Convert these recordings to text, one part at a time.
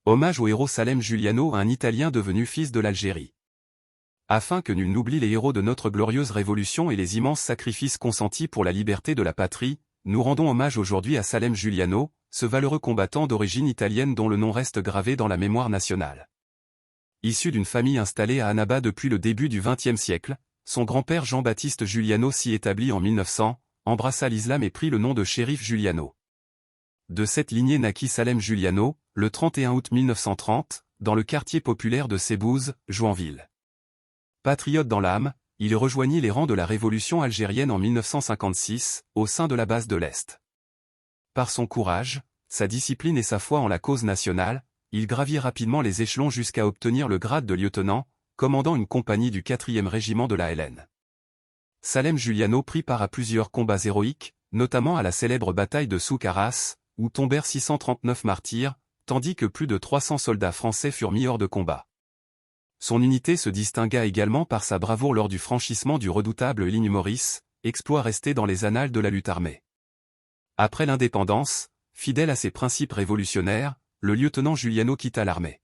Hommage au héros Salem Giuliano, un Italien devenu fils de l'Algérie. Afin que nul n'oublie les héros de notre glorieuse révolution et les immenses sacrifices consentis pour la liberté de la patrie, nous rendons hommage aujourd'hui à Salem Giuliano, ce valeureux combattant d'origine italienne dont le nom reste gravé dans la mémoire nationale. Issu d'une famille installée à Annaba depuis le début du XXe siècle, son grand-père Jean-Baptiste Giuliano s'y établit en 1900, embrassa l'islam et prit le nom de Chérif Giuliano. De cette lignée naquit Salem Giuliano, le 31 août 1930, dans le quartier populaire de Sebouze, Joinville. Patriote dans l'âme, il rejoignit les rangs de la révolution algérienne en 1956, au sein de la base de l'Est. Par son courage, sa discipline et sa foi en la cause nationale, il gravit rapidement les échelons jusqu'à obtenir le grade de lieutenant, commandant une compagnie du 4e régiment de la LN. Salem Giuliano prit part à plusieurs combats héroïques, notamment à la célèbre bataille de Souk-Arras, où tombèrent 639 martyrs, tandis que plus de 300 soldats français furent mis hors de combat. Son unité se distingua également par sa bravoure lors du franchissement du redoutable ligne Maurice, exploit resté dans les annales de la lutte armée. Après l'indépendance, fidèle à ses principes révolutionnaires, le lieutenant Giuliano quitta l'armée.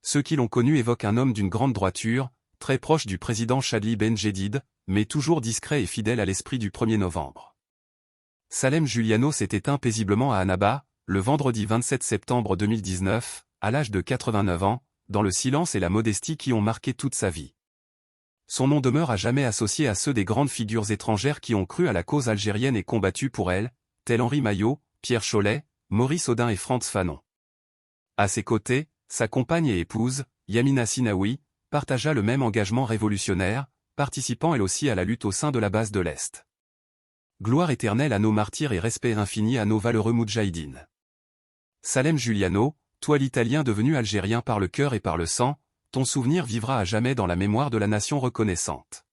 Ceux qui l'ont connu évoquent un homme d'une grande droiture, très proche du président Chadli Ben Jedid, mais toujours discret et fidèle à l'esprit du 1er novembre. Salem Giuliano s'est éteint paisiblement à Annaba, le vendredi 27 septembre 2019, à l'âge de 89 ans, dans le silence et la modestie qui ont marqué toute sa vie. Son nom demeure à jamais associé à ceux des grandes figures étrangères qui ont cru à la cause algérienne et combattu pour elle, tels Henri Maillot, Pierre Chollet, Maurice Audin et Frantz Fanon. À ses côtés, sa compagne et épouse, Yamina Sinaoui, partagea le même engagement révolutionnaire, participant elle aussi à la lutte au sein de la base de l'Est. Gloire éternelle à nos martyrs et respect infini à nos valeureux moudjahidines. Salem Giuliano, toi l'Italien devenu Algérien par le cœur et par le sang, ton souvenir vivra à jamais dans la mémoire de la nation reconnaissante.